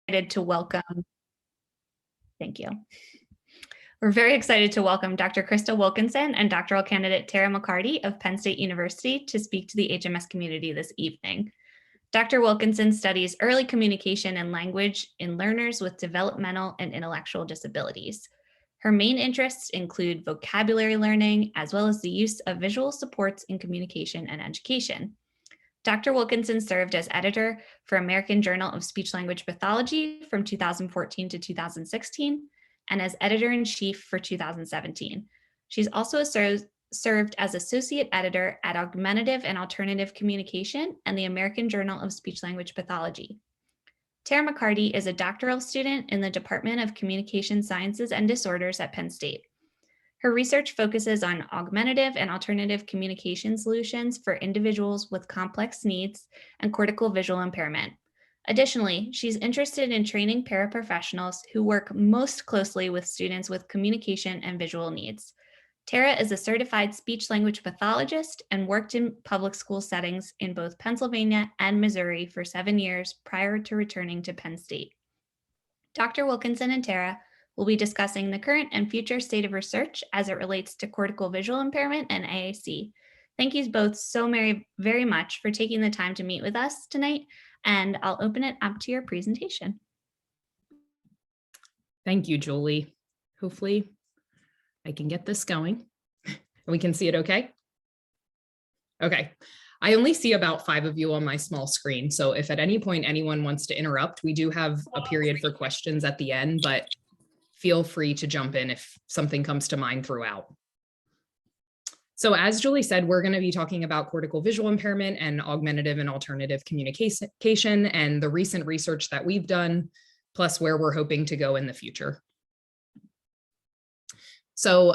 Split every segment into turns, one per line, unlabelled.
to welcome, thank you. We're very excited to welcome Dr. Krista Wilkinson and doctoral candidate Tara McCarty of Penn State University to speak to the HMS community this evening. Dr. Wilkinson studies early communication and language in learners with developmental and intellectual disabilities. Her main interests include vocabulary learning, as well as the use of visual supports in communication and education. Dr. Wilkinson served as editor for American Journal of Speech-Language Pathology from 2014 to 2016, and as editor-in-chief for 2017. She's also served as associate editor at Augmentative and Alternative Communication and the American Journal of Speech-Language Pathology. Tara McCarty is a doctoral student in the Department of Communication Sciences and Disorders at Penn State. Her research focuses on augmentative and alternative communication solutions for individuals with complex needs and cortical visual impairment. Additionally, she's interested in training paraprofessionals who work most closely with students with communication and visual needs. Tara is a certified speech-language pathologist and worked in public school settings in both Pennsylvania and Missouri for 7 years prior to returning to Penn State. Dr. Wilkinson and Tara will be discussing the current and future state of research as it relates to cortical visual impairment and AAC. Thank you both so very much for taking the time to meet with us tonight, and I'll open it up to your presentation.
Thank you, Julie. Hopefully I can get this going. We can see it okay? Okay. I only see about 5 of you on my small screen, so if at any point anyone wants to interrupt, we do have a period for questions at the end, but feel free to jump in if something comes to mind throughout. So as Julie said, we're going to be talking about cortical visual impairment and augmentative and alternative communication and the recent research that we've done, plus where we're hoping to go in the future. So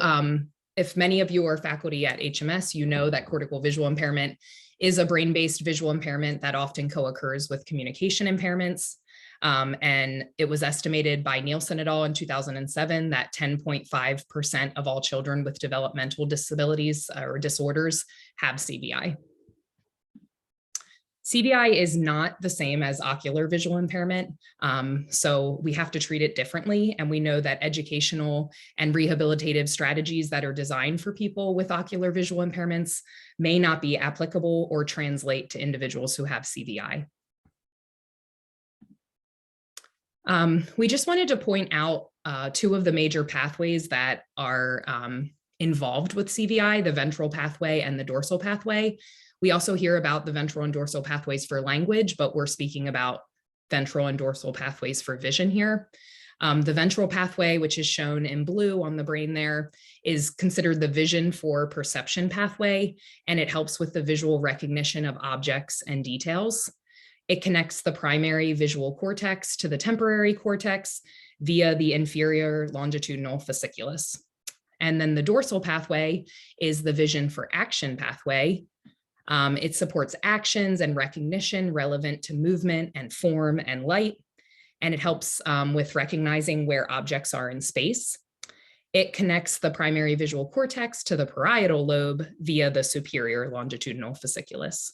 if many of you are faculty at HMS, you know that cortical visual impairment is a brain-based visual impairment that often co-occurs with communication impairments. And it was estimated by Nielsen et al. In 2007 that 10.5% of all children with developmental disabilities or disorders have CVI. CVI is not the same as ocular visual impairment, so we have to treat it differently. And we know that educational and rehabilitative strategies that are designed for people with ocular visual impairments may not be applicable or translate to individuals who have CVI. We just wanted to point out 2 of the major pathways that are involved with CVI, the ventral pathway and the dorsal pathway. We also hear about the ventral and dorsal pathways for language, but we're speaking about ventral and dorsal pathways for vision here. The ventral pathway, which is shown in blue on the brain there, is considered the vision for perception pathway, and it helps with the visual recognition of objects and details. It connects the primary visual cortex to the temporary cortex via the inferior longitudinal fasciculus. And then the dorsal pathway is the vision for action pathway. It supports actions and recognition relevant to movement and form and light, and it helps with recognizing where objects are in space. It connects the primary visual cortex to the parietal lobe via the superior longitudinal fasciculus.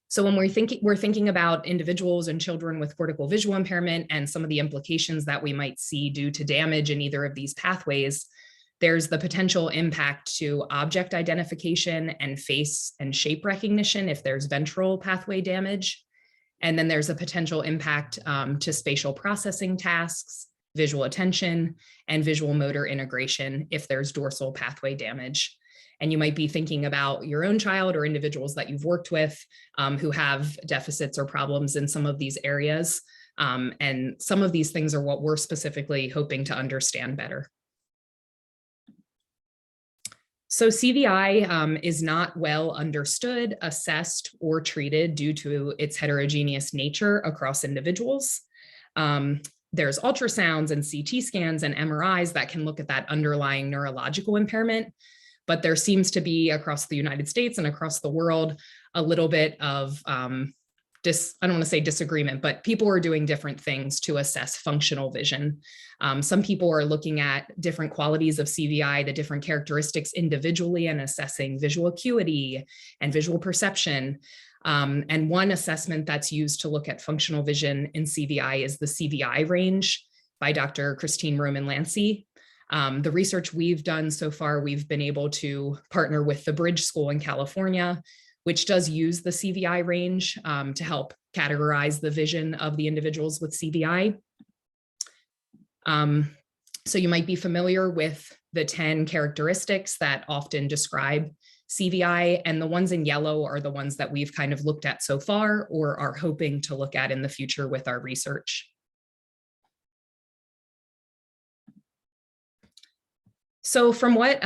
So when we're thinking about individuals and children with cortical visual impairment and some of the implications that we might see due to damage in either of these pathways, there's the potential impact to object identification and face and shape recognition if there's ventral pathway damage. And then there's a potential impact to spatial processing tasks, visual attention, and visual motor integration if there's dorsal pathway damage. And you might be thinking about your own child or individuals that you've worked with who have deficits or problems in some of these areas. And some of these things are what we're specifically hoping to understand better. So CVI is not well understood, assessed, or treated due to its heterogeneous nature across individuals. There's ultrasounds and CT scans and MRIs that can look at that underlying neurological impairment. But there seems to be across the United States and across the world a little bit of I don't want to say disagreement, but people are doing different things to assess functional vision. Some people are looking at different qualities of CVI, the different characteristics individually, and assessing visual acuity and visual perception. And one assessment that's used to look at functional vision in CVI is the CVI range by Dr. Christine Roman-Lancy. The research we've done so far, we've been able to partner with the Bridge School in California, which does use the CVI range to help categorize the vision of the individuals with CVI. So you might be familiar with the 10 characteristics that often describe CVI, and the ones in yellow are the ones that we've kind of looked at so far or are hoping to look at in the future with our research. So from what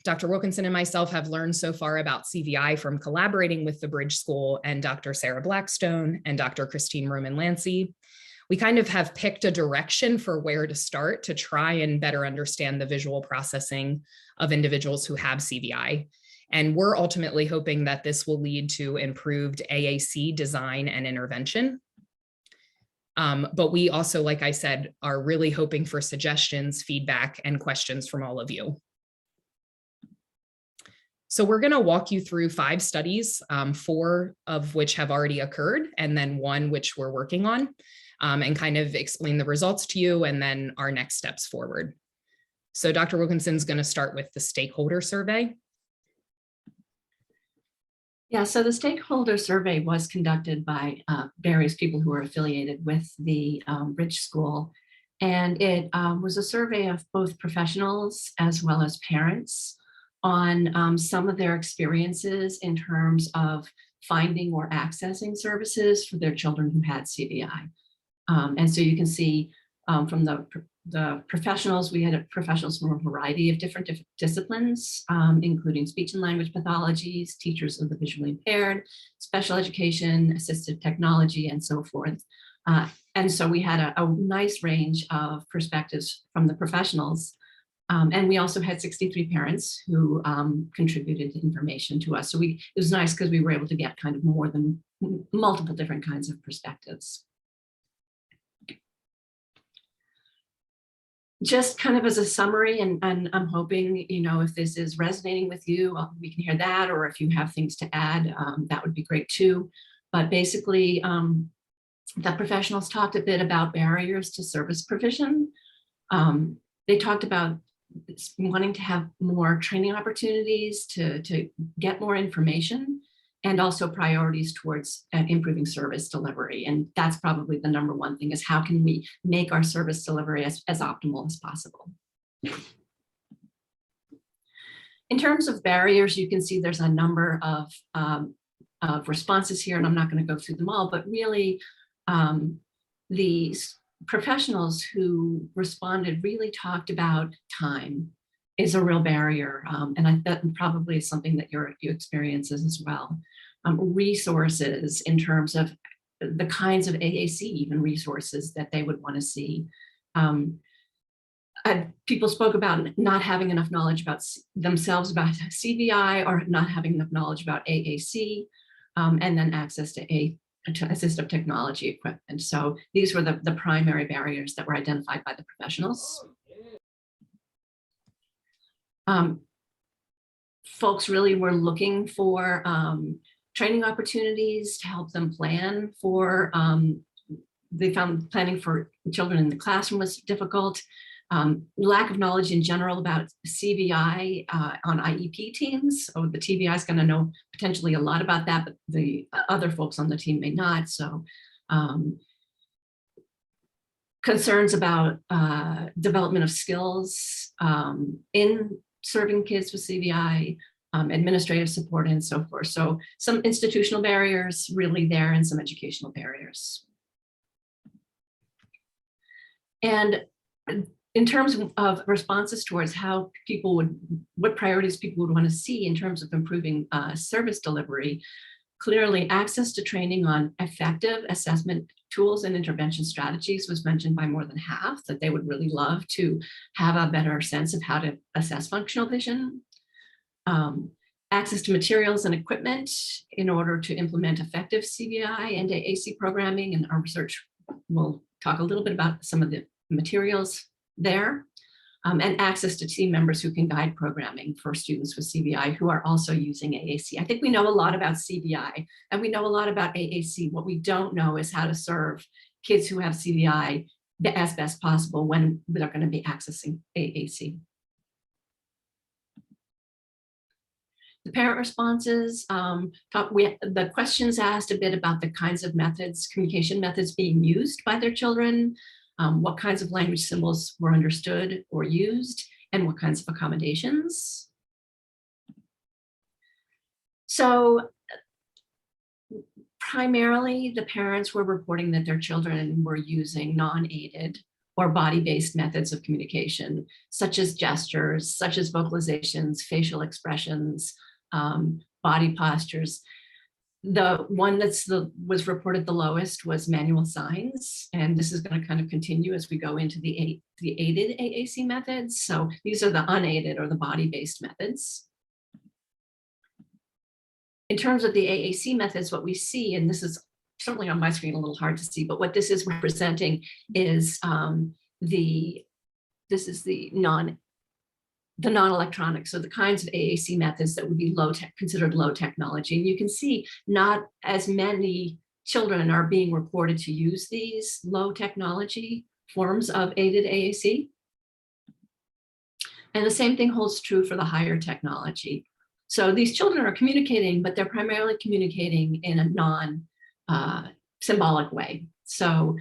Dr. Wilkinson and myself have learned so far about CVI from collaborating with the Bridge School and Dr. Sarah Blackstone and Dr. Christine Roman-Lancy, we kind of have picked a direction for where to start to try and better understand the visual processing of individuals who have CVI. And we're ultimately hoping that this will lead to improved AAC design and intervention. But we also, like I said, are really hoping for suggestions, feedback, and questions from all of you. So we're going to walk you through 5 studies, 4 of which have already occurred, and then 1 which we're working on, and kind of explain the results to you and then our next steps forward. So Dr. Wilkinson's going to start with the stakeholder survey.
Yeah, so the stakeholder survey was conducted by various people who are affiliated with the Bridge School. And it was a survey of both professionals as well as parents on some of their experiences in terms of finding or accessing services for their children who had CVI. And so you can see from the professionals, we had professionals from a variety of different disciplines, including speech and language pathologies, teachers of the visually impaired, special education, assistive technology, and so forth. And so we had a nice range of perspectives from the professionals. And we also had 63 parents who contributed information to us. So it was nice because we were able to get kind of more than multiple different kinds of perspectives. Just kind of as a summary, and I'm hoping, you know, if this is resonating with you, we can hear that, or if you have things to add, that would be great too. But basically, the professionals talked a bit about barriers to service provision. They talked about wanting to have more training opportunities to get more information, and also priorities towards improving service delivery. And that's probably the number one thing, is how can we make our service delivery as optimal as possible. In terms of barriers, you can see there's a number of responses here, and I'm not going to go through them all, but really these professionals who responded really talked about time is a real barrier. And that probably is something that you experience as well. Resources in terms of the kinds of AAC, even resources that they would want to see. People spoke about not having enough knowledge about themselves about CVI, or not having enough knowledge about AAC, and then access to assistive technology equipment. So these were the primary barriers that were identified by the professionals. Folks really were looking for training opportunities to help them plan for, they found planning for children in the classroom was difficult. Lack of knowledge in general about CVI on IEP teams. So the TVI is going to know potentially a lot about that, but the other folks on the team may not. So concerns about development of skills in serving kids with CVI, administrative support, and so forth. So some institutional barriers really there, and some educational barriers. And in terms of responses towards how what priorities people would want to see in terms of improving service delivery, clearly access to training on effective assessment tools and intervention strategies was mentioned by more than half, that they would really love to have a better sense of how to assess functional vision. Access to materials and equipment in order to implement effective CVI and AAC programming, and our research will talk a little bit about some of the materials there. and access to team members who can guide programming for students with CVI who are also using AAC. I think we know a lot about CVI and we know a lot about AAC. What we don't know is how to serve kids who have CVI as best possible when they're going to be accessing AAC. The parent responses, the questions asked a bit about the kinds of methods, communication methods being used by their children, what kinds of language symbols were understood or used, and what kinds of accommodations. So primarily, the parents were reporting that their children were using non-aided or body-based methods of communication, such as gestures, such as vocalizations, facial expressions, body postures. The one was reported the lowest was manual signs, and this is going to kind of continue as we go into the aided AAC methods. So these are the unaided or the body-based methods. In terms of the AAC methods, what we see, and this is certainly on my screen a little hard to see, but what this is representing is the non-electronic, so the kinds of AAC methods that would be considered low technology. And you can see not as many children are being reported to use these low technology forms of aided AAC. And the same thing holds true for the higher technology. So these children are communicating, but they're primarily communicating in a non-symbolic way. So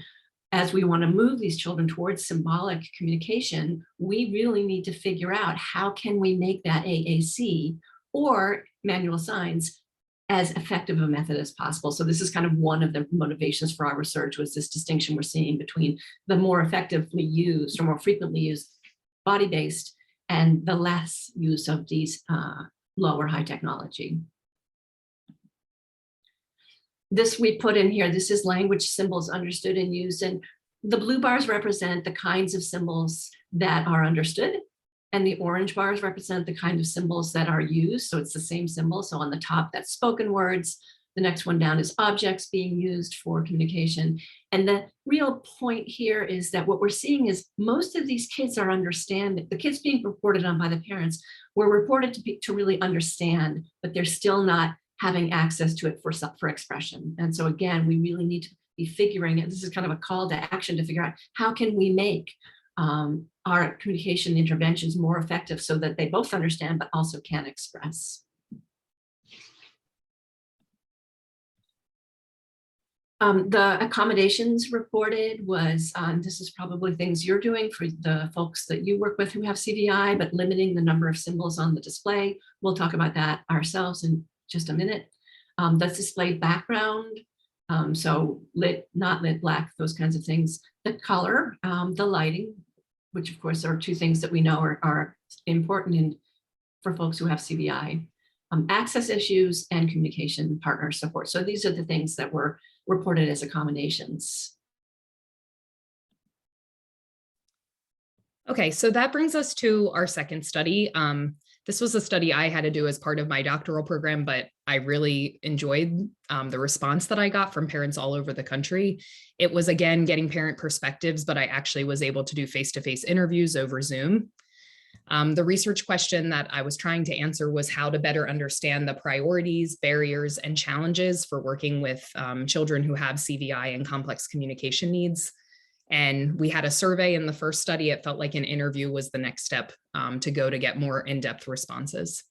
as we want to move these children towards symbolic communication, we really need to figure out how can we make that AAC or manual signs as effective a method as possible. So this is kind of one of the motivations for our research, was this distinction we're seeing between the more effectively used or more frequently used body-based and the less use of these low or high technology. This we put in here, this is language symbols understood and used, and the blue bars represent the kinds of symbols that are understood, and the orange bars represent the kind of symbols that are used. So it's the same symbol. So on the top, that's spoken words. The next one down is objects being used for communication. And the real point here is that what we're seeing is most of these kids are understanding, the kids being reported on by the parents were reported to really understand, but they're still not having access to it for expression. And so again, we really need to be figuring it. This is kind of a call to action to figure out how can we make our communication interventions more effective so that they both understand but also can express. The accommodations reported was, this is probably things you're doing for the folks that you work with who have CVI, but limiting the number of symbols on the display. We'll talk about that ourselves in just a minute. That's displayed background, so lit, not lit, black, those kinds of things. The color, the lighting, which of course are two things that we know are important for folks who have CVI. Access issues and communication partner support. So these are the things that were reported as accommodations.
Okay, so that brings us to our second study. This was a study I had to do as part of my doctoral program, but I really enjoyed the response that I got from parents all over the country. It was, again, getting parent perspectives, but I actually was able to do face-to-face interviews over Zoom. The research question that I was trying to answer was how to better understand the priorities, barriers, and challenges for working with children who have CVI and complex communication needs. And we had a survey in the first study. It felt like an interview was the next step to go to get more in-depth responses.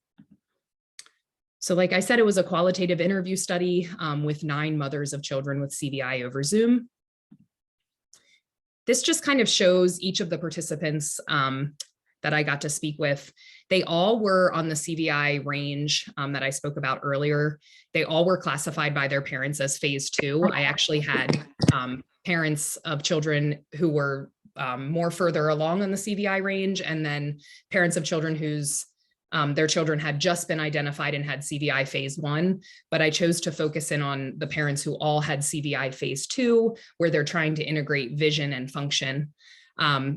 So like I said, it was a qualitative interview study with 9 mothers of children with CVI over Zoom. This just kind of shows each of the participants that I got to speak with. They all were on the CVI range that I spoke about earlier. They all were classified by their parents as phase 2. I actually had parents of children who were more further along on the CVI range, and then parents of children whose their children had just been identified and had CVI phase 1, but I chose to focus in on the parents who all had CVI phase 2, where they're trying to integrate vision and function,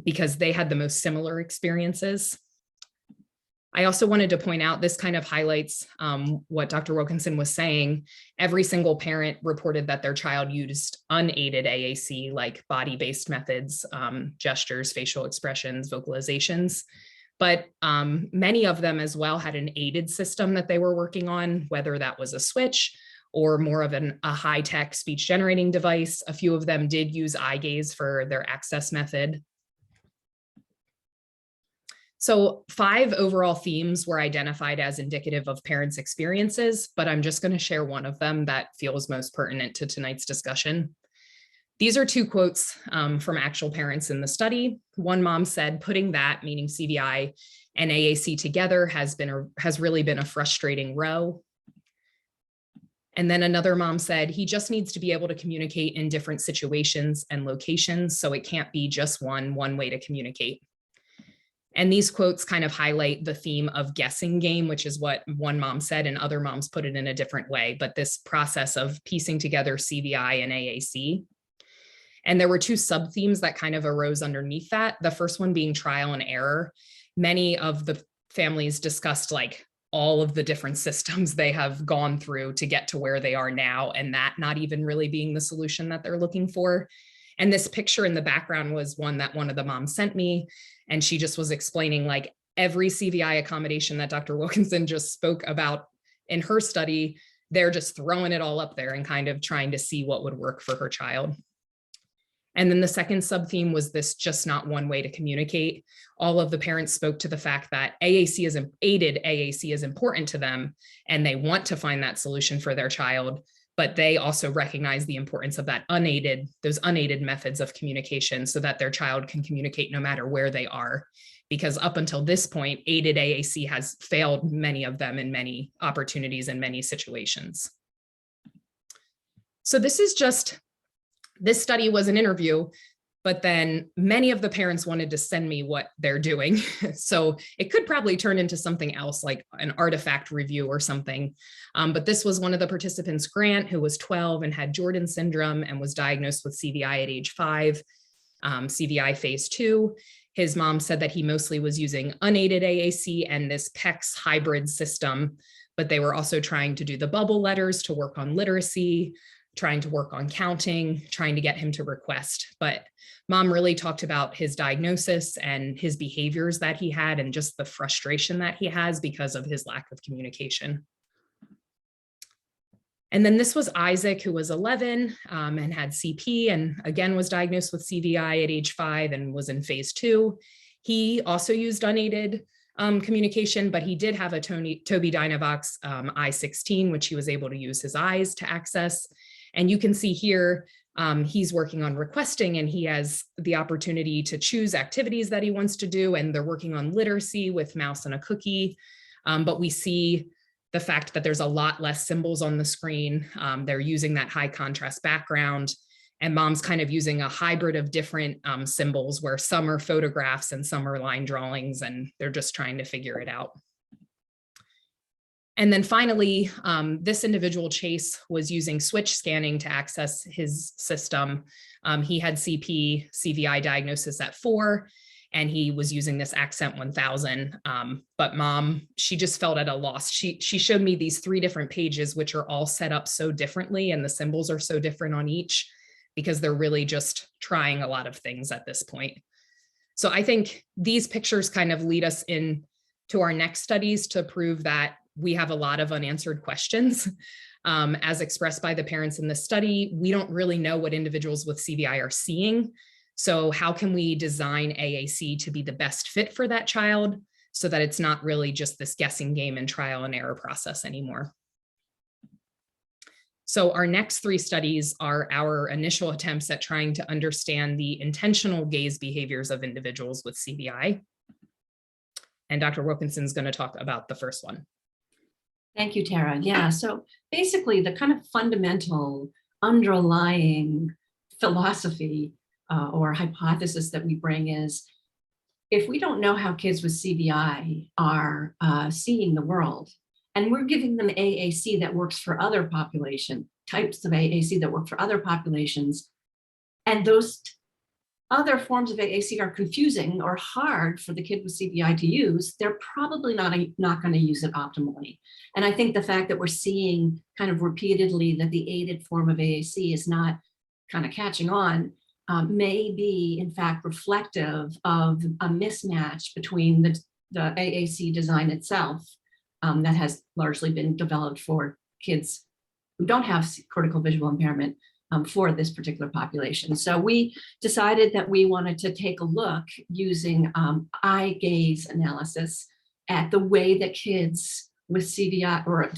because they had the most similar experiences. I also wanted to point out, this kind of highlights what Dr. Wilkinson was saying. Every single parent reported that their child used unaided AAC, like body-based methods, gestures, facial expressions, vocalizations. But many of them as well had an aided system that they were working on, whether that was a switch or more of a high-tech speech generating device. A few of them did use eye gaze for their access method. So 5 overall themes were identified as indicative of parents' experiences, but I'm just going to share one of them that feels most pertinent to tonight's discussion. These are 2 quotes from actual parents in the study. One mom said, "Putting that," meaning CVI, and AAC together has really been a frustrating row. And then another mom said, "He just needs to be able to communicate in different situations and locations, so it can't be just one way to communicate." And these quotes kind of highlight the theme of guessing game, which is what one mom said, and other moms put it in a different way, but this process of piecing together CVI and AAC. And there were 2 sub-themes that kind of arose underneath that. The first one being trial and error. Many of the families discussed like all of the different systems they have gone through to get to where they are now, and that not even really being the solution that they're looking for. And this picture in the background was one that one of the moms sent me. And she just was explaining like every CVI accommodation that Dr. Wilkinson just spoke about in her study, they're just throwing it all up there and kind of trying to see what would work for her child. And then the second sub-theme was this just not one way to communicate. All of the parents spoke to the fact that aided AAC is important to them, and they want to find that solution for their child, but they also recognize the importance of those unaided methods of communication so that their child can communicate no matter where they are. Because up until this point, aided AAC has failed many of them in many opportunities and many situations. So this study was an interview, but then many of the parents wanted to send me what they're doing. So it could probably turn into something else like an artifact review or something. But this was one of the participants, Grant, who was 12 and had Jordan syndrome and was diagnosed with CVI at age 5, CVI phase 2. His mom said that he mostly was using unaided AAC and this PECS hybrid system, but they were also trying to do the bubble letters to work on literacy, trying to work on counting, trying to get him to request. But mom really talked about his diagnosis and his behaviors that he had and just the frustration that he has because of his lack of communication. And then this was Isaac, who was 11 and had CP, and again was diagnosed with CVI at age 5 and was in phase 2. He also used unaided communication, but he did have a Tobii Dynavox I-16, which he was able to use his eyes to access. And you can see here, he's working on requesting, and he has the opportunity to choose activities that he wants to do, and they're working on literacy with mouse and a cookie. But we see the fact that there's a lot less symbols on the screen. They're using that high contrast background, and mom's kind of using a hybrid of different symbols where some are photographs and some are line drawings, and they're just trying to figure it out. And then finally, this individual, Chase, was using switch scanning to access his system. He had CVI diagnosis at 4, and he was using this Accent 1000. But mom, she just felt at a loss. She showed me these 3 different pages, which are all set up so differently, and the symbols are so different on each because they're really just trying a lot of things at this point. So I think these pictures kind of lead us in to our next studies to prove that we have a lot of unanswered questions. As expressed by the parents in the study, we don't really know what individuals with CVI are seeing. So how can we design AAC to be the best fit for that child so that it's not really just this guessing game and trial and error process anymore? So our next 3 studies are our initial attempts at trying to understand the intentional gaze behaviors of individuals with CVI. And Dr. Wilkinson is going to talk about the first one.
Thank you, Tara. Yeah, so basically the kind of fundamental underlying philosophy or hypothesis that we bring is, if we don't know how kids with CVI are seeing the world, and we're giving them AAC that works for other population, types of AAC that work for other populations, and those other forms of AAC are confusing or hard for the kid with CVI to use, they're probably not going to use it optimally. And I think the fact that we're seeing kind of repeatedly that the aided form of AAC is not kind of catching on may be in fact reflective of a mismatch between the AAC design itself that has largely been developed for kids who don't have cortical visual impairment for this particular population. So we decided that we wanted to take a look using eye gaze analysis at the way that kids with CVI, or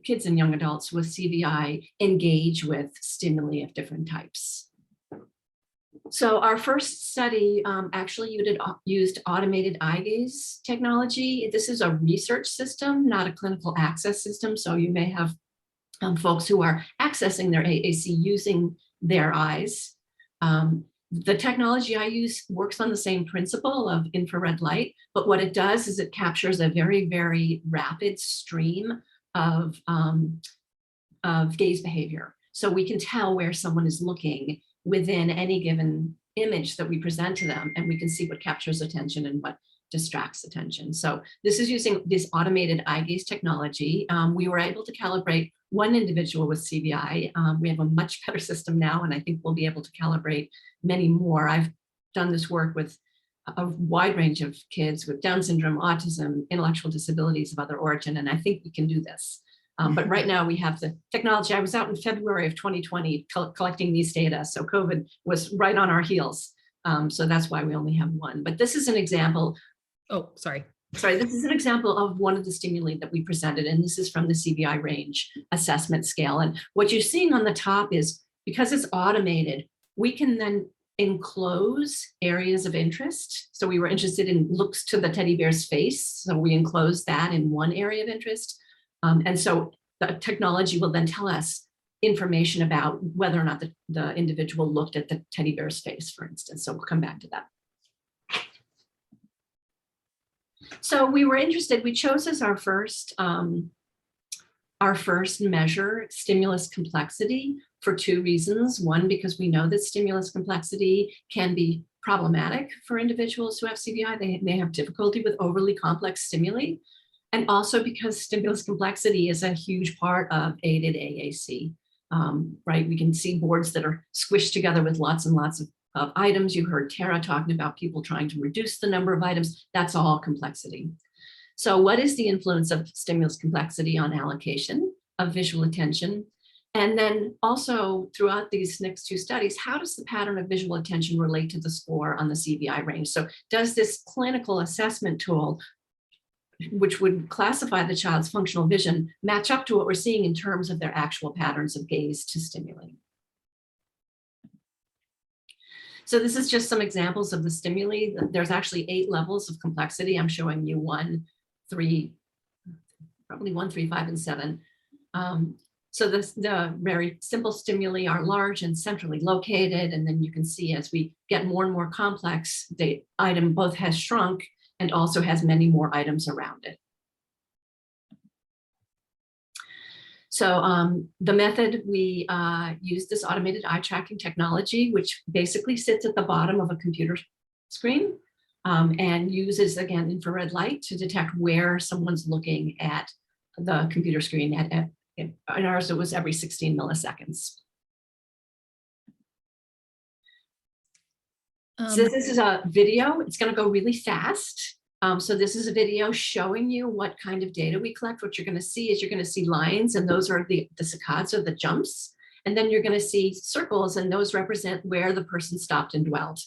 kids and young adults with CVI, engage with stimuli of different types. So our first study actually used automated eye gaze technology. This is a research system, not a clinical access system. So you may have folks who are accessing their AAC using their eyes. The technology I use works on the same principle of infrared light, but what it does is it captures a very, very rapid stream of gaze behavior. So we can tell where someone is looking within any given image that we present to them, and we can see what captures attention and what distracts attention. So this is using this automated eye gaze technology. We were able to calibrate one individual with CVI. We have a much better system now, and I think we'll be able to calibrate many more. I've done this work with a wide range of kids with Down syndrome, autism, intellectual disabilities of other origin, and I think we can do this. But right now we have the technology. I was out in February of 2020 collecting these data, so COVID was right on our heels. So that's why we only have one. But this is an example.
Oh, sorry.
This is an example of one of the stimuli that we presented, and this is from the CVI range assessment scale. And what you're seeing on the top is, because it's automated, we can then enclose areas of interest. So we were interested in looks to the teddy bear's face. So we enclosed that in one area of interest. And so the technology will then tell us information about whether or not the individual looked at the teddy bear's face, for instance. So we'll come back to that. So we were interested, we chose as our first measure stimulus complexity for two reasons. One, because we know that stimulus complexity can be problematic for individuals who have CVI. They may have difficulty with overly complex stimuli. And also because stimulus complexity is a huge part of aided AAC, right? We can see boards that are squished together with lots and lots of items. You heard Tara talking about people trying to reduce the number of items. That's all complexity. So what is the influence of stimulus complexity on allocation of visual attention? And then also throughout these next two studies, how does the pattern of visual attention relate to the score on the CVI range? So does this clinical assessment tool, which would classify the child's functional vision, match up to what we're seeing in terms of their actual patterns of gaze to stimuli? So this is just some examples of the stimuli. There's actually 8 levels of complexity. I'm showing you 1, 3, probably 1, 3, 5, and 7. So the very simple stimuli are large and centrally located. And then you can see as we get more and more complex, the item both has shrunk and also has many more items around it. So the method, we use this automated eye tracking technology, which basically sits at the bottom of a computer screen and uses, again, infrared light to detect where someone's looking at the computer screen. In ours, it was every 16 milliseconds. So this is a video. It's going to go really fast. So this is a video showing you what kind of data we collect. What you're going to see is you're going to see lines, and those are the saccades, or the jumps. And then you're going to see circles, and those represent where the person stopped and dwelled.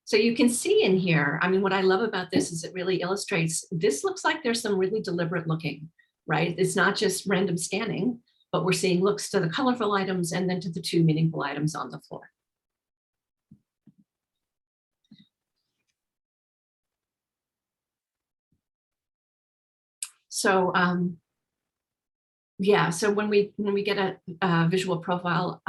So you can see in here, I mean, what I love about this is it really illustrates, this looks like there's some really deliberate looking, right? It's not just random scanning, but we're seeing looks to the colorful items and then to the 2 meaningful items on the floor. So yeah, so when we get a visual profile,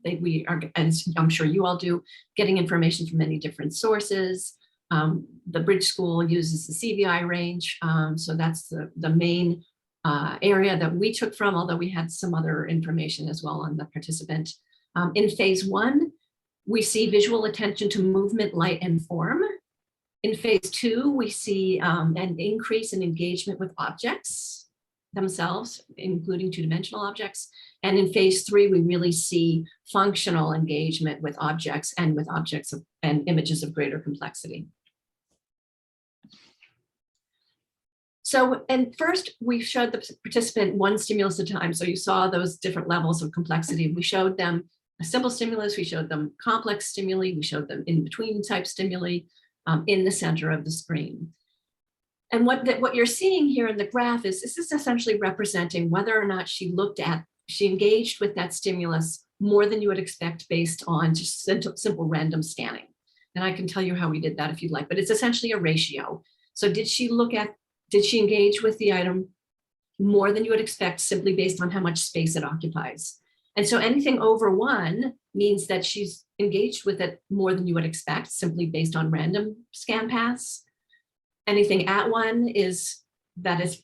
we are, as I'm sure you all do, getting information from many different sources. The Bridge School uses the CVI range, so that's the main area that we took from, although we had some other information as well on the participant. In phase 1, we see visual attention to movement, light, and form. In phase 2, we see an increase in engagement with objects themselves, including two-dimensional objects. And in phase 3, we really see functional engagement with objects and with objects and images of greater complexity. So, and first we showed the participant one stimulus at a time. So you saw those different levels of complexity. We showed them a simple stimulus, we showed them complex stimuli, we showed them in between type stimuli in the center of the screen. And what you're seeing here in the graph is this is essentially representing whether or not she engaged with that stimulus more than you would expect based on just simple random scanning. And I can tell you how we did that if you'd like, but it's essentially a ratio. So did she engage with the item more than you would expect simply based on how much space it occupies? And so anything over 1 means that she's engaged with it more than you would expect simply based on random scan paths. Anything at 1 is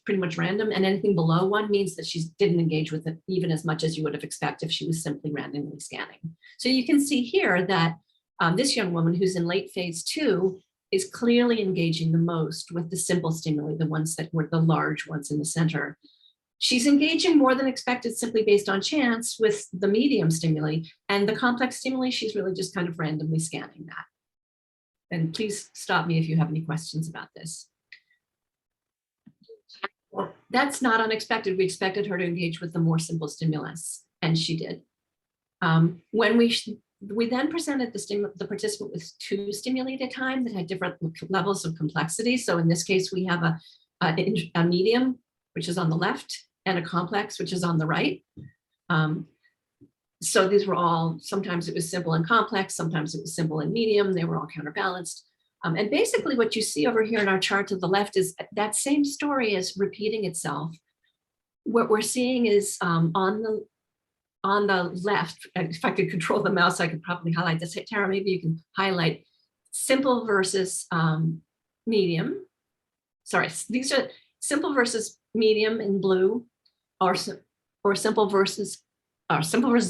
pretty much random, and anything below 1 means that she didn't engage with it even as much as you would have expected if she was simply randomly scanning. So you can see here that this young woman who's in late phase 2 is clearly engaging the most with the simple stimuli, the ones that were the large ones in the center. She's engaging more than expected simply based on chance with the medium stimuli, and the complex stimuli, she's really just kind of randomly scanning that. And please stop me if you have any questions about this. Well, that's not unexpected. We expected her to engage with the more simple stimulus, and she did. When we then presented the participant with 2 stimuli at a time that had different levels of complexity. So in this case, we have a medium, which is on the left, and a complex, which is on the right. So these were all, sometimes it was simple and complex, sometimes it was simple and medium, they were all counterbalanced. And basically what you see over here in our chart to the left is that same story is repeating itself. What we're seeing is on the left, if I could control the mouse, I could probably highlight this. Hey, Tara, maybe you can highlight simple versus medium. Sorry, these are simple versus medium in blue, or simple versus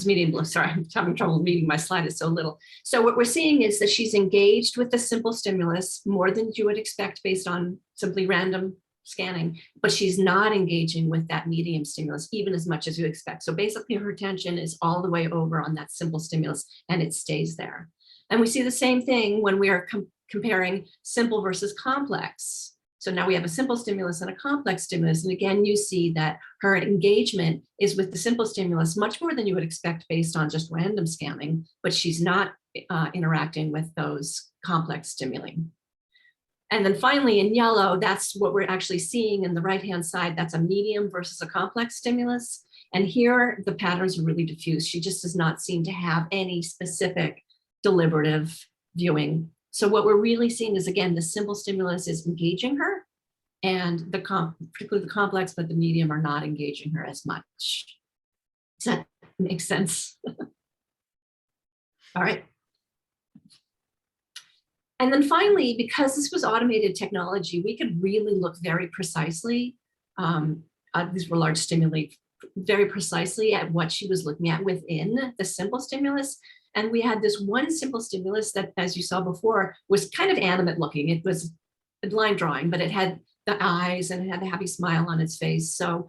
medium blue. Sorry, I'm having trouble reading, my slide is so little. So what we're seeing is that she's engaged with the simple stimulus more than you would expect based on simply random scanning, but she's not engaging with that medium stimulus even as much as you expect. So basically her attention is all the way over on that simple stimulus and it stays there. And we see the same thing when we are comparing simple versus complex. So now we have a simple stimulus and a complex stimulus. And again, you see that her engagement is with the simple stimulus much more than you would expect based on just random scanning, but she's not interacting with those complex stimuli. And then finally in yellow, that's what we're actually seeing in the right-hand side. That's a medium versus a complex stimulus. And here the patterns are really diffuse. She just does not seem to have any specific deliberative viewing. So what we're really seeing is, again, the simple stimulus is engaging her, and particularly the complex, but the medium are not engaging her as much. Does that make sense? All right. And then finally, because this was automated technology, we could really look very precisely, these were large stimuli, very precisely at what she was looking at within the simple stimulus. And we had this one simple stimulus that, as you saw before, was kind of animate looking. It was a line drawing, but it had the eyes and it had a happy smile on its face. So,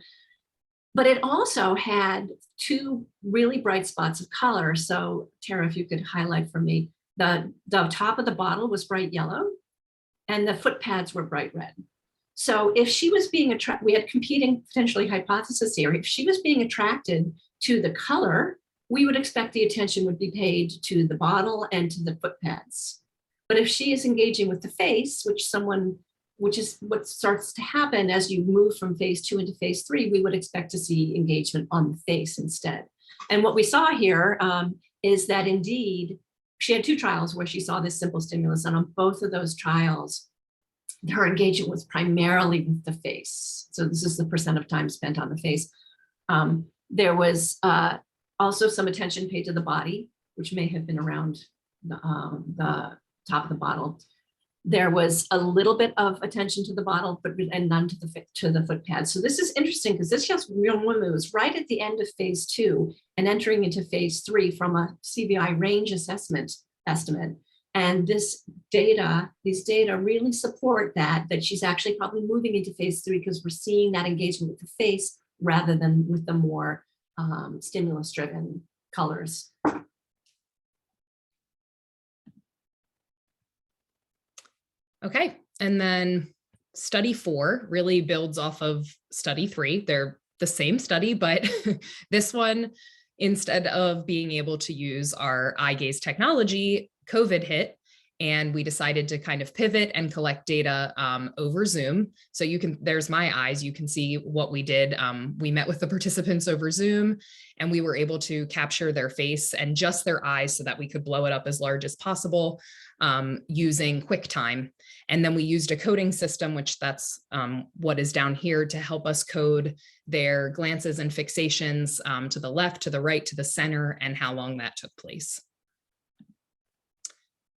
but it also had 2 really bright spots of color. So Tara, if you could highlight for me, the top of the bottle was bright yellow and the foot pads were bright red. So if she was being attracted, we had competing potentially hypotheses here. If she was being attracted to the color, we would expect the attention would be paid to the bottle and to the foot pads. But if she is engaging with the face, which is what starts to happen as you move from phase 2 into phase 3, we would expect to see engagement on the face instead. And what we saw here is that indeed, she had 2 trials where she saw this simple stimulus, and on both of those trials, her engagement was primarily with the face. So this is the % of time spent on the face. There was also some attention paid to the body, which may have been around the top of the bottle. There was a little bit of attention to the bottle, and none to the foot pad. So this is interesting because this young woman was right at the end of phase 2 and entering into phase 3 from a CVI range estimate. And these data really support that she's actually probably moving into phase 3 because we're seeing that engagement with the face rather than with the more stimulus-driven colors.
Okay, and then study 4 really builds off of study 3. They're the same study, but this one, instead of being able to use our eye gaze technology, COVID hit, and we decided to kind of pivot and collect data over Zoom. So there's my eyes, you can see what we did. We met with the participants over Zoom, and we were able to capture their face and just their eyes so that we could blow it up as large as possible using QuickTime. And then we used a coding system, which that's what is down here, to help us code their glances and fixations to the left, to the right, to the center, and how long that took place.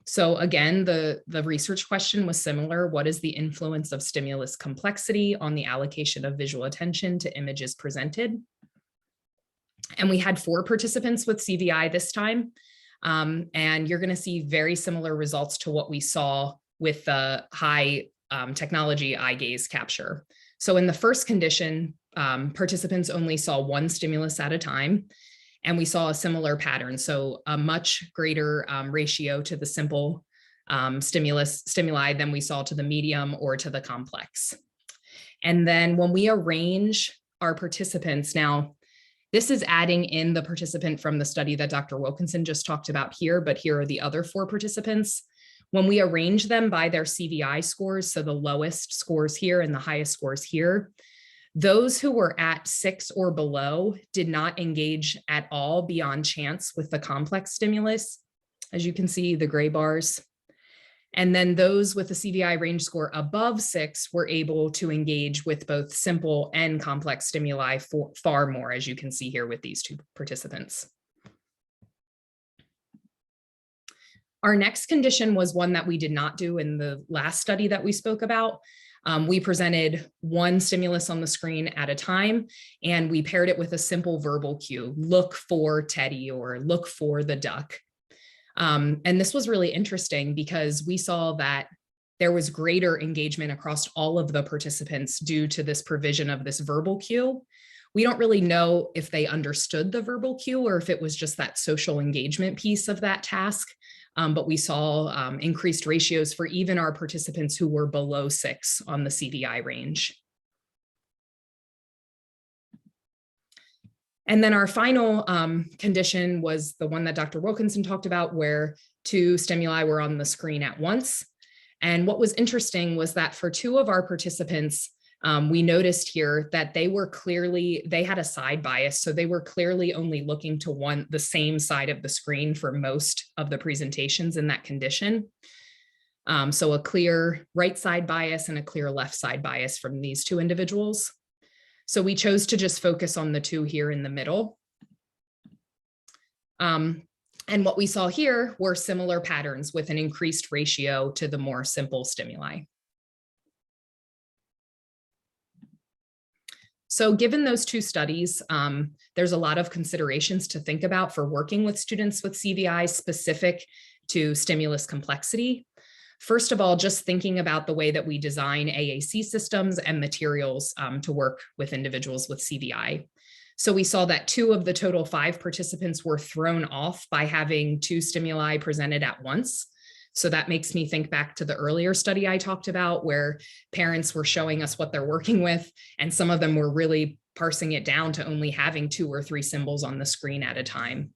So again, the research question was similar. What is the influence of stimulus complexity on the allocation of visual attention to images presented? And we had 4 participants with CVI this time. And you're going to see very similar results to what we saw with the high technology eye gaze capture. So in the first condition, participants only saw 1 stimulus at a time. And we saw a similar pattern, so a much greater ratio to the simple stimuli than we saw to the medium or to the complex. And then when we arrange our participants, now this is adding in the participant from the study that Dr. Wilkinson just talked about here, but here are the other 4 participants. When we arrange them by their CVI scores, so the lowest scores here and the highest scores here, those who were at 6 or below did not engage at all beyond chance with the complex stimulus, as you can see, the gray bars. And then those with a CVI range score above 6 were able to engage with both simple and complex stimuli far more, as you can see here with these 2 participants. Our next condition was one that we did not do in the last study that we spoke about. We presented 1 stimulus on the screen at a time, and we paired it with a simple verbal cue, look for Teddy or look for the duck. And this was really interesting because we saw that there was greater engagement across all of the participants due to this provision of this verbal cue. We don't really know if they understood the verbal cue or if it was just that social engagement piece of that task. But we saw increased ratios for even our participants who were below 6 on the CVI range. And then our final condition was the one that Dr. Wilkinson talked about, where 2 stimuli were on the screen at once. And what was interesting was that for 2 of our participants, we noticed here that they had a side bias. So they were clearly only looking to the same side of the screen for most of the presentations in that condition. So a clear right side bias and a clear left side bias from these 2 individuals. So we chose to just focus on the 2 here in the middle. And what we saw here were similar patterns with an increased ratio to the more simple stimuli. So given those 2 studies, there's a lot of considerations to think about for working with students with CVI specific to stimulus complexity. First of all, just thinking about the way that we design AAC systems and materials to work with individuals with CVI. So we saw that 2 of the total 5 participants were thrown off by having 2 stimuli presented at once. So that makes me think back to the earlier study I talked about, where parents were showing us what they're working with, and some of them were really parsing it down to only having 2 or 3 symbols on the screen at a time.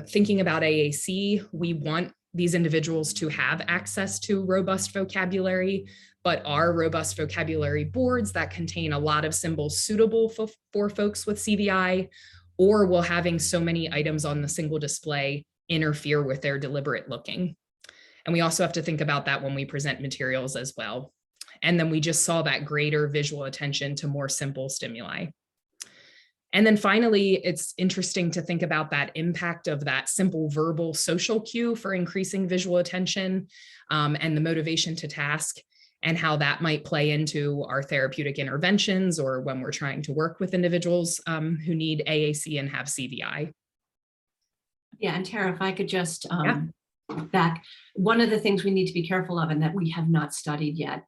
Thinking about AAC, we want these individuals to have access to robust vocabulary, but are robust vocabulary boards that contain a lot of symbols suitable for folks with CVI, or will having so many items on the single display interfere with their deliberate looking? And we also have to think about that when we present materials as well. And then we just saw that greater visual attention to more simple stimuli. And then finally, it's interesting to think about that impact of that simple verbal social cue for increasing visual attention and the motivation to task, and how that might play into our therapeutic interventions or when we're trying to work with individuals who need AAC and have CVI.
Yeah, and Tara, if I could just
Yeah.
back, one of the things we need to be careful of and that we have not studied yet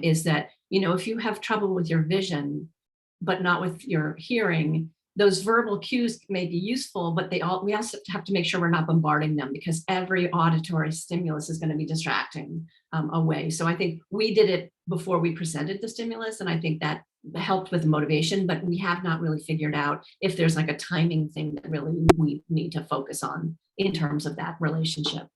is that, if you have trouble with your vision, but not with your hearing, those verbal cues may be useful, but we also have to make sure we're not bombarding them, because every auditory stimulus is going to be distracting away. So I think we did it before we presented the stimulus, and I think that helped with the motivation, but we have not really figured out if there's like a timing thing that really we need to focus on in terms of that relationship.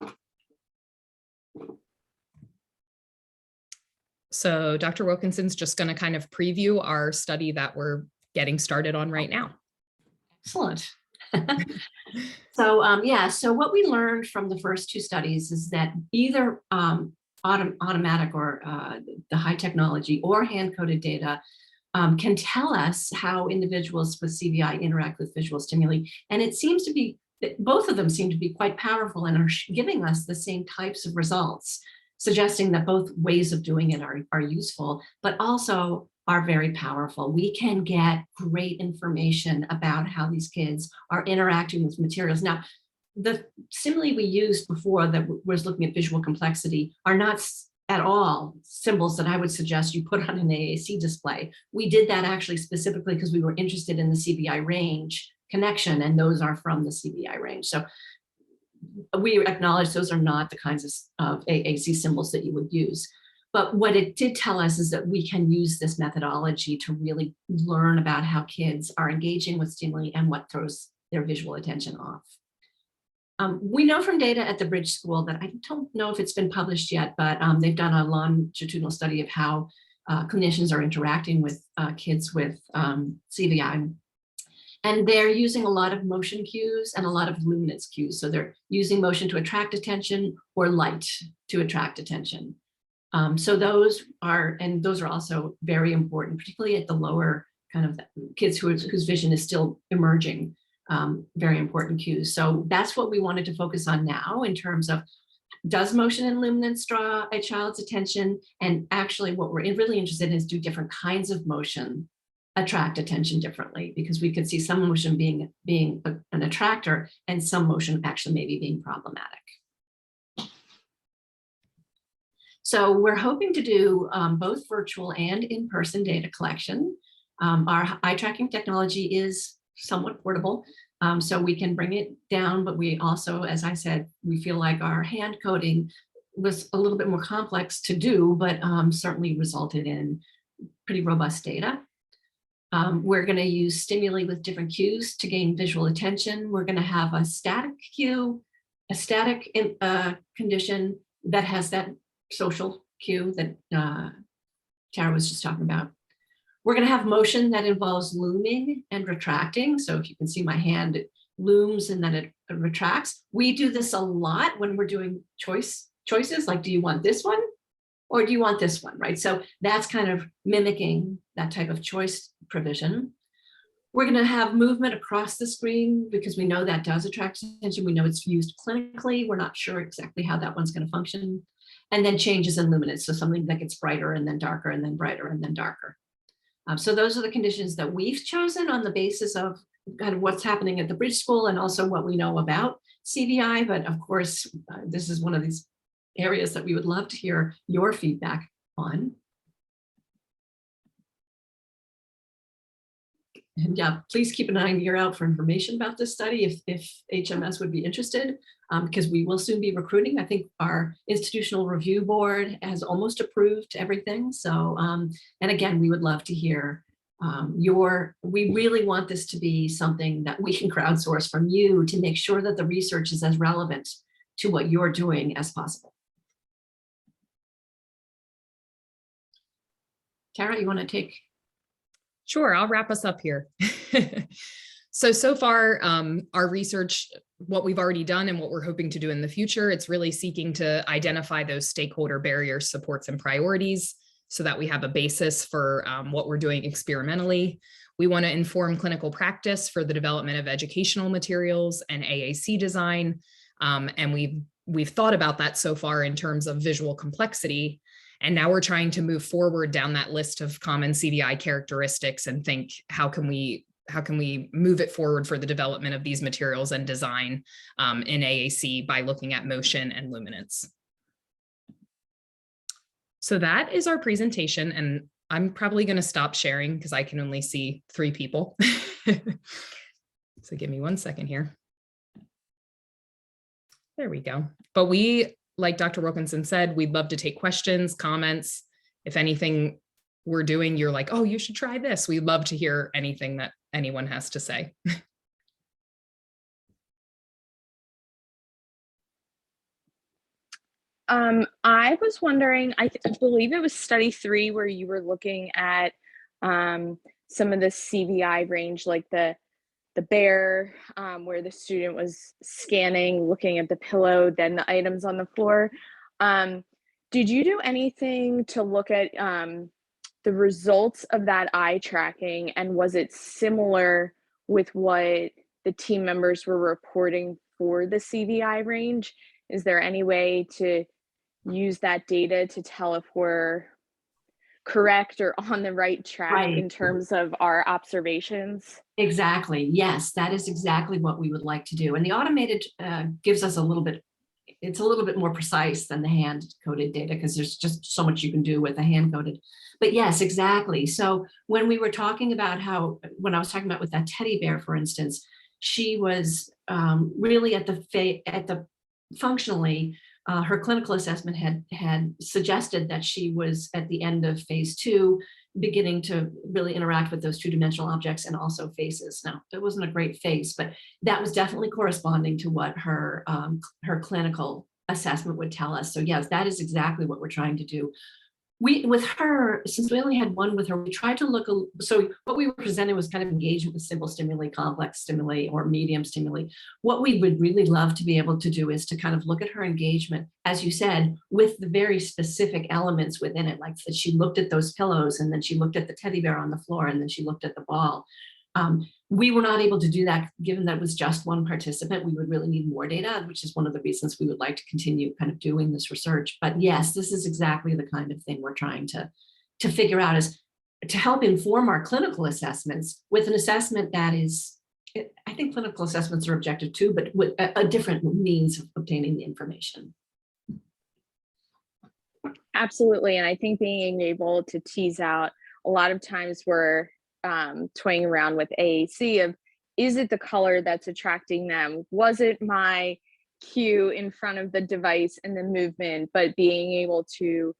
So Dr. Wilkinson's just going to kind of preview our study that we're getting started on right now.
Excellent. So what we learned from the first two studies is that either automatic or the high technology or hand-coded data can tell us how individuals with CVI interact with visual stimuli. And it seems to be that both of them seem to be quite powerful and are giving us the same types of results, suggesting that both ways of doing it are useful, but also are very powerful. We can get great information about how these kids are interacting with materials. Now, the stimuli we used before that was looking at visual complexity are not at all symbols that I would suggest you put on an AAC display. We did that actually specifically because we were interested in the CVI range connection, and those are from the CVI range. So we acknowledge those are not the kinds of AAC symbols that you would use. But what it did tell us is that we can use this methodology to really learn about how kids are engaging with stimuli and what throws their visual attention off. We know from data at the Bridge School that I don't know if it's been published yet, but they've done a longitudinal study of how clinicians are interacting with kids with CVI. And they're using a lot of motion cues and a lot of luminance cues. So they're using motion to attract attention or light to attract attention. So those are also very important, particularly at the lower kind of kids whose vision is still emerging. Very important cues. So that's what we wanted to focus on now in terms of, does motion and luminance draw a child's attention? And actually what we're really interested in is, do different kinds of motion attract attention differently? Because we could see some motion being an attractor and some motion actually maybe being problematic. So we're hoping to do both virtual and in-person data collection. Our eye tracking technology is somewhat portable, so we can bring it down, but we also, as I said, we feel like our hand coding was a little bit more complex to do, but certainly resulted in pretty robust data. We're going to use stimuli with different cues to gain visual attention. We're going to have a static cue, a static condition that has that social cue that Tara was just talking about. We're going to have motion that involves looming and retracting. So if you can see my hand, it looms and then it retracts. We do this a lot when we're doing choices, like, do you want this one or do you want this one, right? So that's kind of mimicking that type of choice provision. We're going to have movement across the screen because we know that does attract attention. We know it's used clinically. We're not sure exactly how that one's going to function. And then changes in luminance, so something that gets brighter and then darker and then brighter and then darker. So those are the conditions that we've chosen on the basis of kind of what's happening at the Bridge School and also what we know about CVI. But of course, this is one of these areas that we would love to hear your feedback on. And yeah, please keep an eye and ear out for information about this study if HMS would be interested, because we will soon be recruiting. I think our institutional review board has almost approved everything. So, and again, we would love to hear we really want this to be something that we can crowdsource from you to make sure that the research is as relevant to what you're doing as possible. Tara, you want to take?
Sure, I'll wrap us up here. So far, our research, what we've already done and what we're hoping to do in the future, it's really seeking to identify those stakeholder barriers, supports, and priorities so that we have a basis for what we're doing experimentally. We want to inform clinical practice for the development of educational materials and AAC design. And we've thought about that so far in terms of visual complexity. And now we're trying to move forward down that list of common CVI characteristics and think, how can we move it forward for the development of these materials and design in AAC by looking at motion and luminance. So that is our presentation, and I'm probably going to stop sharing because I can only see 3 people. So give me 1 second here. There we go. But we, like Dr. Wilkinson said, we'd love to take questions, comments. If anything we're doing, you're like, oh, you should try this. We'd love to hear anything that anyone has to say.
I was wondering, I believe it was study 3 where you were looking at some of the CVI range, like the bear, where the student was scanning, looking at the pillow, then the items on the floor. Did you do anything to look at the results of that eye tracking, and was it similar with what the team members were reporting for the CVI range? Is there any way to use that data to tell if we're correct or on the right track in terms of our observations?
Exactly. Yes, that is exactly what we would like to do. And the automated gives us it's a little bit more precise than the hand coded data, because there's just so much you can do with the hand coded. But yes, exactly. So when we were talking about when I was talking about with that teddy bear, for instance, she was really functionally, her clinical assessment had suggested that she was at the end of phase 2, beginning to really interact with those 2-dimensional objects and also faces. Now, it wasn't a great face, but that was definitely corresponding to what her clinical assessment would tell us. So yes, that is exactly what we're trying to do. With her, since we only had one with her, we tried to look, so what we were presenting was kind of engagement with simple stimuli, complex stimuli, or medium stimuli. What we would really love to be able to do is to kind of look at her engagement, as you said, with the very specific elements within it, like that she looked at those pillows, and then she looked at the teddy bear on the floor, and then she looked at the ball. We were not able to do that, given that it was just one participant. We would really need more data, which is one of the reasons we would like to continue kind of doing this research. But yes, this is exactly the kind of thing we're trying to figure out, is to help inform our clinical assessments with an assessment that is, I think clinical assessments are objective too, but with a different means of obtaining the information.
Absolutely. And I think being able to tease out, a lot of times we're toying around with AAC of, is it the color that's attracting them? Was it my cue in front of the device and the movement? But being able to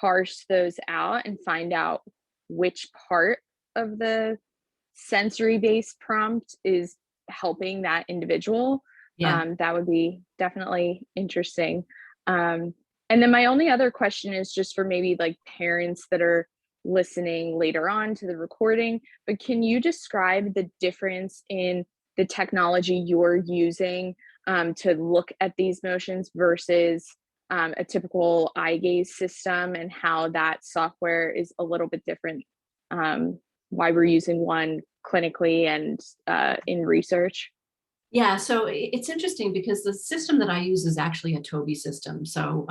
parse those out and find out which part of the sensory-based prompt is helping that individual, that would be definitely interesting. And then my only other question is just for maybe like parents that are listening later on to the recording, but can you describe the difference in the technology you're using to look at these motions versus a typical eye gaze system, and how that software is a little bit different, why we're using one clinically and in research?
Yeah, so it's interesting because the system that I use is actually a Tobii system. So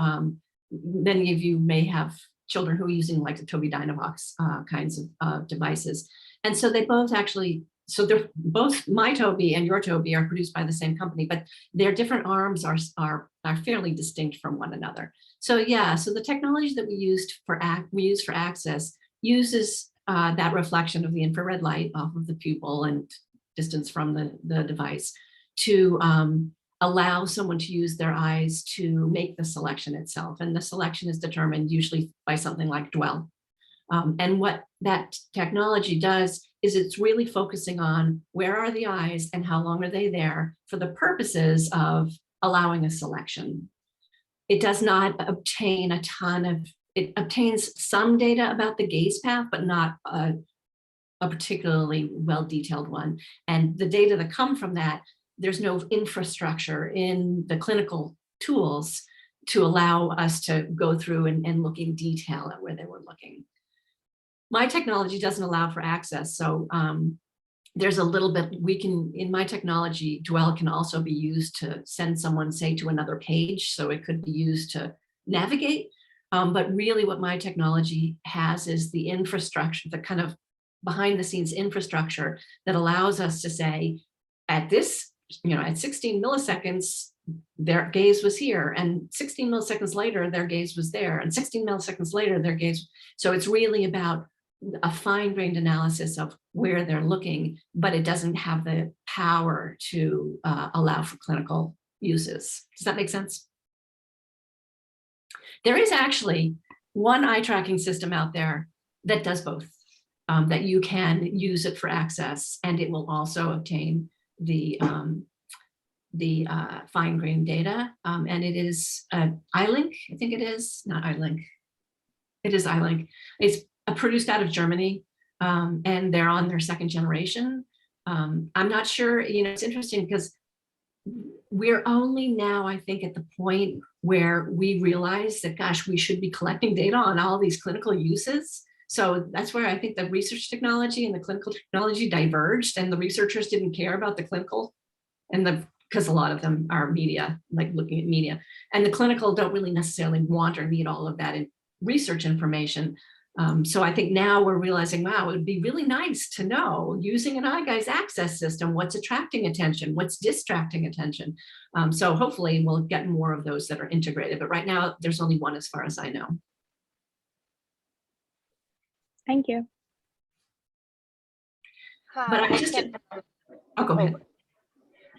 many of you may have children who are using like the Tobii Dynavox kinds of devices. And so they both actually, so they're both, my Tobii and your Tobii are produced by the same company, but their different arms are fairly distinct from one another. So yeah, so the technology that we use for access uses that reflection of the infrared light off of the pupil and distance from the device to allow someone to use their eyes to make the selection itself. And the selection is determined usually by something like dwell. And what that technology does is it's really focusing on where are the eyes and how long are they there for the purposes of allowing a selection. It does not obtain a ton of, it obtains some data about the gaze path, but not a particularly well-detailed one. And the data that come from that, there's no infrastructure in the clinical tools to allow us to go through and look in detail at where they were looking. my technology doesn't allow for access. So there's a little bit, in my technology, Dwell can also be used to send someone, say, to another page. So it could be used to navigate. But really what my technology has is the infrastructure, the kind of behind the scenes infrastructure that allows us to say, at this, at 16 milliseconds, their gaze was here, and 16 milliseconds later, their gaze was there, and 16 milliseconds later, their gaze. So it's really about a fine-grained analysis of where they're looking, but it doesn't have the power to allow for clinical uses. Does that make sense? There is actually one eye tracking system out there that does both, that you can use it for access, and it will also obtain the fine-grained data, and it is iLink. I think it is not iLink. It is iLink. It's produced out of Germany, and they're on their second generation. I'm not sure, it's interesting because we're only now, I think, at the point where we realize that, gosh, we should be collecting data on all these clinical uses. So that's where I think the research technology and the clinical technology diverged, and the researchers didn't care about the clinical, and because a lot of them are media, like looking at media, and the clinical don't really necessarily want or need all of that in research information. So I think now we're realizing, wow, it would be really nice to know, using an iGuys access system, what's attracting attention, what's distracting attention. So hopefully we'll get more of those that are integrated, but right now there's only one as far as I know.
Thank you.
Hi,
But I just, go ahead.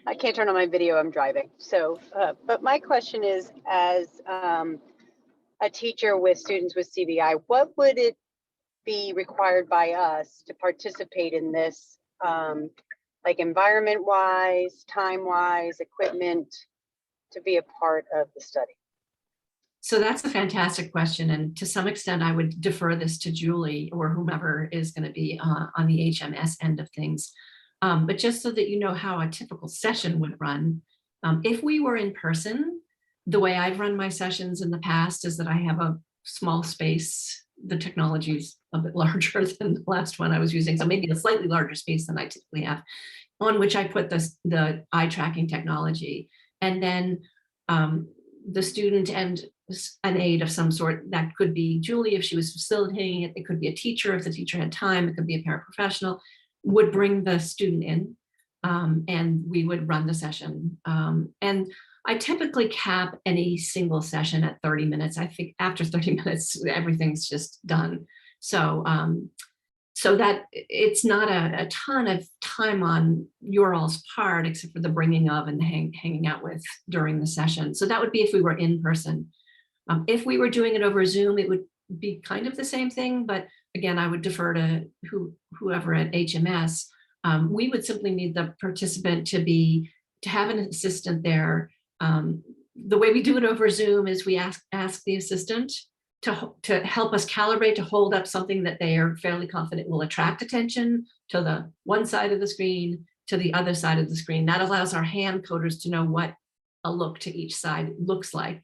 I can't turn on my video, I'm driving. So, but my question is, as a teacher with students with CVI, what would it be required by us to participate in this, like environment-wise, time-wise, equipment, to be a part of the study?
So that's a fantastic question. And to some extent, I would defer this to Julie or whomever is going to be on the HMS end of things. But just so that you know how a typical session would run, if we were in person, the way I've run my sessions in the past is that I have a small space. The technology's a bit larger than the last one I was using, so maybe a slightly larger space than I typically have, on which I put the eye tracking technology. And then the student and an aide of some sort, that could be Julie if she was facilitating it, it could be a teacher if the teacher had time, it could be a paraprofessional, would bring the student in, and we would run the session. And I typically cap any single session at 30 minutes. I think after 30 minutes, everything's just done. So, so that it's not a ton of time on your all's part, except for the bringing of and hanging out with during the session. So that would be if we were in person. If we were doing it over Zoom, it would be kind of the same thing, but again, I would defer to whoever at HMS. We would simply need the participant to have an assistant there. The way we do it over Zoom is we ask the assistant to help us calibrate, to hold up something that they are fairly confident will attract attention to the one side of the screen, to the other side of the screen. That allows our hand coders to know what a look to each side looks like.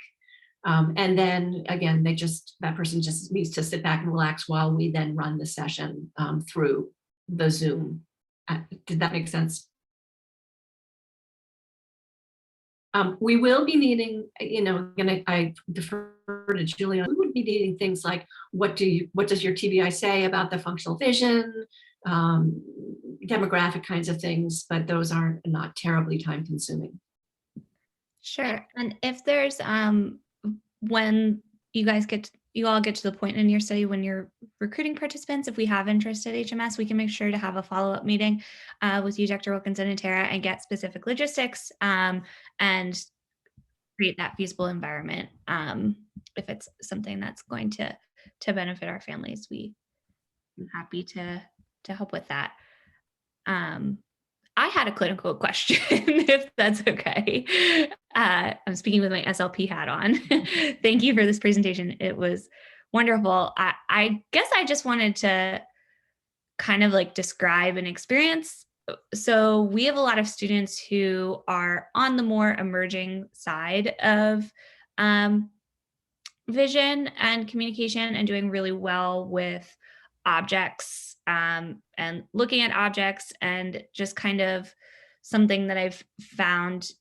And then again, that person just needs to sit back and relax while we then run the session through the Zoom. Did that make sense? We will be needing, I defer to Julia, we would be needing things like, what does your TBI say about the functional vision, demographic kinds of things, but those are not terribly time consuming.
Sure. And if there's, when you all get to the point in your study when you're recruiting participants, if we have interest at HMS, we can make sure to have a follow-up meeting with you, Dr. Wilkinson and Tara, and get specific logistics and create that feasible environment. If it's something that's going to benefit our families, we're happy to help with that. I had a clinical question, if that's okay. I'm speaking with my SLP hat on. Thank you for this presentation. It was wonderful. I guess I just wanted to kind of like describe an experience. So we have a lot of students who are on the more emerging side of vision and communication and doing really well with objects and looking at objects, and just kind of something that I've found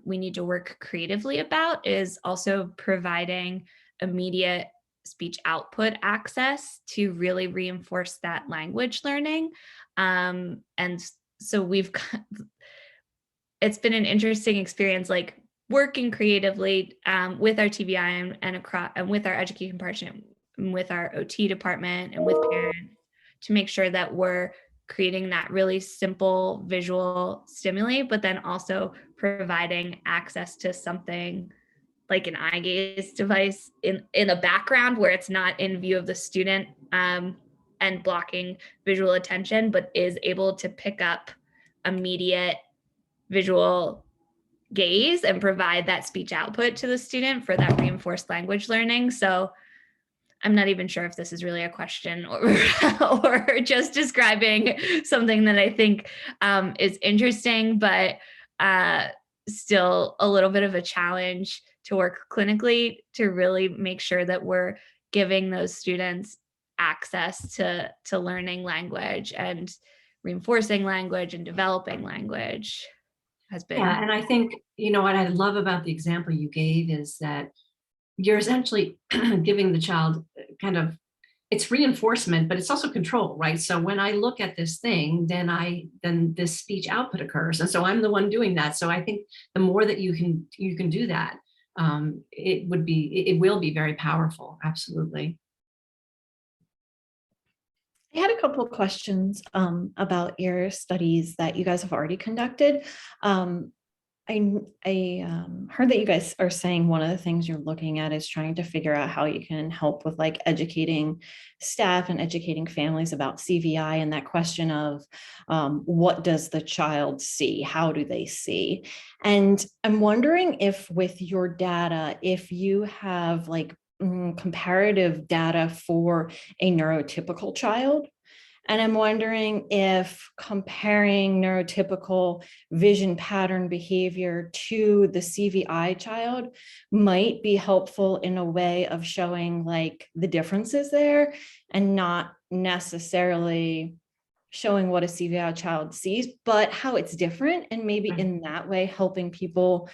we need to work creatively about is also providing immediate speech output access to really reinforce that language learning. And so it's been an interesting experience, like working creatively with our TVI and with our education department, and with our OT department, and with parents, to make sure that we're creating that really simple visual stimuli, but then also providing access to something like an eye gaze device in the background where it's not in view of the student and blocking visual attention, but is able to pick up immediate visual gaze and provide that speech output to the student for that reinforced language learning. So I'm not even sure if this is really a question or just describing something that I think is interesting, but still a little bit of a challenge to work clinically to really make sure that we're giving those students access to learning language and reinforcing language and developing language has been.
Yeah, and I think, what I love about the example you gave is that you're essentially giving the child it's reinforcement, but it's also control, right? So when I look at this thing, then this speech output occurs. And so I'm the one doing that. So I think the more that you can do that, it will be very powerful. Absolutely.
I had a couple of questions about your studies that you guys have already conducted. I heard that you guys are saying one of the things you're looking at is trying to figure out how you can help with like educating staff and educating families about CVI, and that question of what does the child see? How do they see? And I'm wondering if with your data, if you have like comparative data for a neurotypical child. And I'm wondering if comparing neurotypical vision pattern behavior to the CVI child might be helpful in a way of showing like the differences there and not necessarily showing what a CVI child sees, but how it's different. And maybe in that way, helping people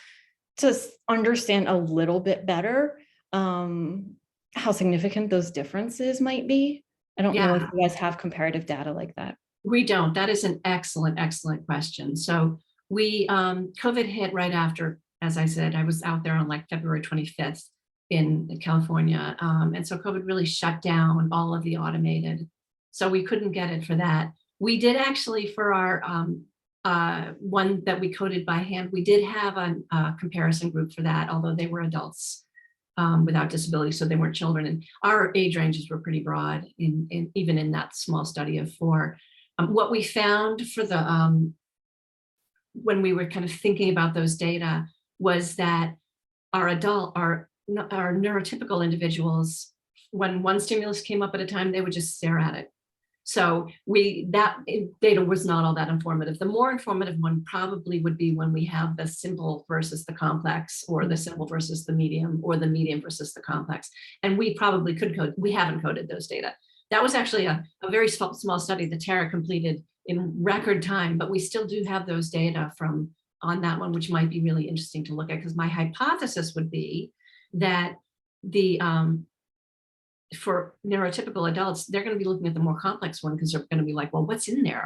to understand a little bit better how significant those differences might be. I don't know if you guys have comparative data like that.
We don't. That is an excellent, excellent question. So COVID hit right after, as I said, I was out there on like February 25th in California. And so COVID really shut down all of the automated. So we couldn't get it for that. We did actually for our one that we coded by hand, we did have a comparison group for that, although they were adults without disability, so they weren't children, and our age ranges were pretty broad even in that small study of 4. What we found for the when we were kind of thinking about those data was that our neurotypical individuals, when one stimulus came up at a time, they would just stare at it. So that data was not all that informative. The more informative one probably would be when we have the simple versus the complex, or the simple versus the medium, or the medium versus the complex. And we probably could code, we haven't coded those data. That was actually a very small study that Tara completed in record time, but we still do have those data on that one, which might be really interesting to look at, because my hypothesis would be that for neurotypical adults, they're going to be looking at the more complex one, because they're going to be like, well, what's in there?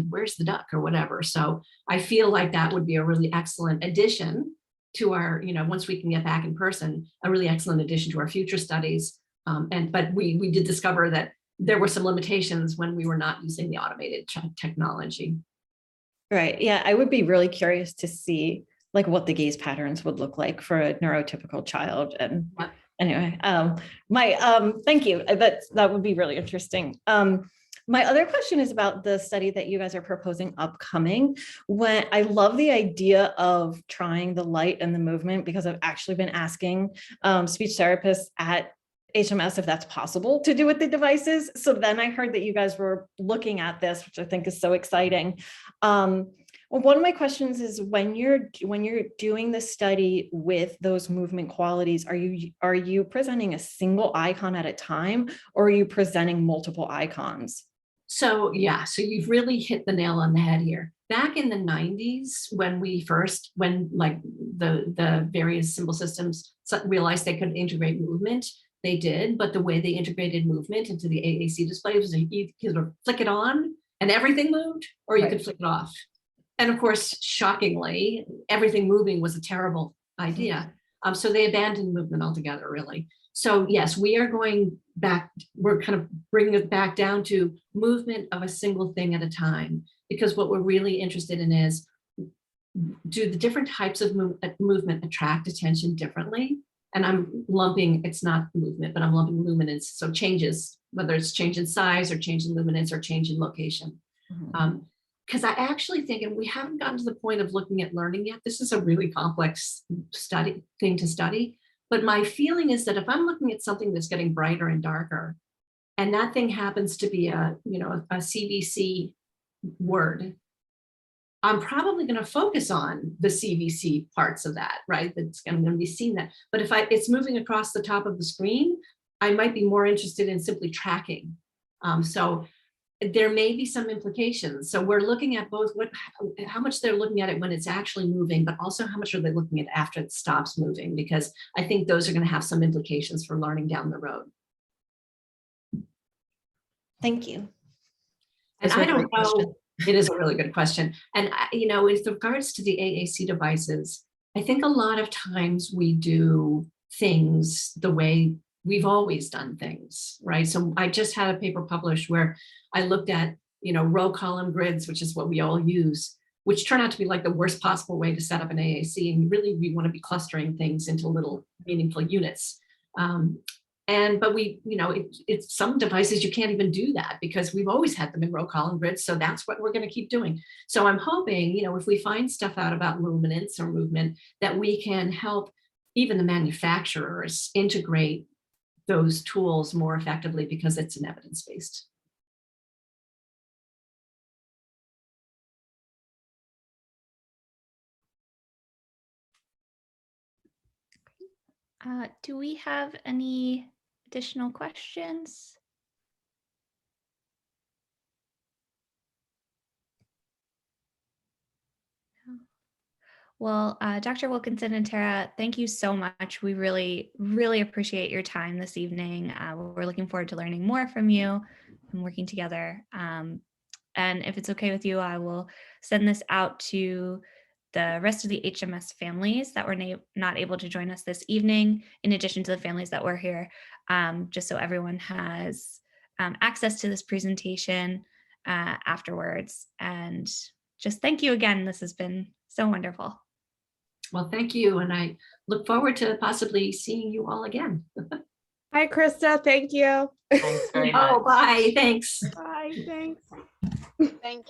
Where's the duck or whatever? So I feel like that would be a really excellent addition to our, once we can get back in person, a really excellent addition to our future studies. But we did discover that there were some limitations when we were not using the automated technology.
Right. Yeah, I would be really curious to see like what the gaze patterns would look like for a neurotypical child. And anyway, thank you. That would be really interesting. My other question is about the study that you guys are proposing upcoming. When I love the idea of trying the light and the movement, because I've actually been asking speech therapists at HMS if that's possible to do with the devices. So then I heard that you guys were looking at this, which I think is so exciting. Well, one of my questions is when you're doing the study with those movement qualities, are you presenting a single icon at a time, or are you presenting multiple icons?
So yeah, so you've really hit the nail on the head here. Back in the 90s, when like the various symbol systems realized they could integrate movement, they did, but the way they integrated movement into the AAC display was you could sort of flick it on and everything moved, or you could flick it off. And of course, shockingly, everything moving was a terrible idea. So they abandoned movement altogether, really. So yes, we are going back, we're kind of bringing it back down to movement of a single thing at a time, because what we're really interested in is, do the different types of movement attract attention differently? And I'm lumping, it's not movement, but I'm lumping luminance. So changes, whether it's change in size or change in luminance or change in location. Because I actually think, and we haven't gotten to the point of looking at learning yet, this is a really complex thing to study. But my feeling is that if I'm looking at something that's getting brighter and darker, and that thing happens to be a CVC word, I'm probably going to focus on the CVC parts of that, right? That's going to be seeing that. But if it's moving across the top of the screen, I might be more interested in simply tracking. So there may be some implications. So we're looking at both how much they're looking at it when it's actually moving, but also how much are they looking at after it stops moving, because I think those are going to have some implications for learning down the road.
Thank you.
And I don't know, it is a really good question. And with regards to the AAC devices, I think a lot of times we do things the way we've always done things, right? So I just had a paper published where I looked at, row column grids, which is what we all use, which turn out to be like the worst possible way to set up an AAC. And really, we want to be clustering things into little meaningful units. But it's some devices you can't even do that because we've always had them in row column grids. So that's what we're going to keep doing. So I'm hoping, if we find stuff out about luminance or movement, that we can help even the manufacturers integrate those tools more effectively, because it's an evidence-based.
Do we have any additional questions? Well, Dr. Wilkinson and Tara, thank you so much. We really, really appreciate your time this evening. We're looking forward to learning more from you and working together. And if it's okay with you, I will send this out to the rest of the HMS families that were not able to join us this evening, in addition to the families that were here, just so everyone has access to this presentation afterwards. And just thank you again. This has been so wonderful.
Well, thank you. And I look forward to possibly seeing you all again.
Hi, Krista. Thank you.
Thanks very much.
Oh, bye. Thanks.
Bye. Thanks.
Thank you.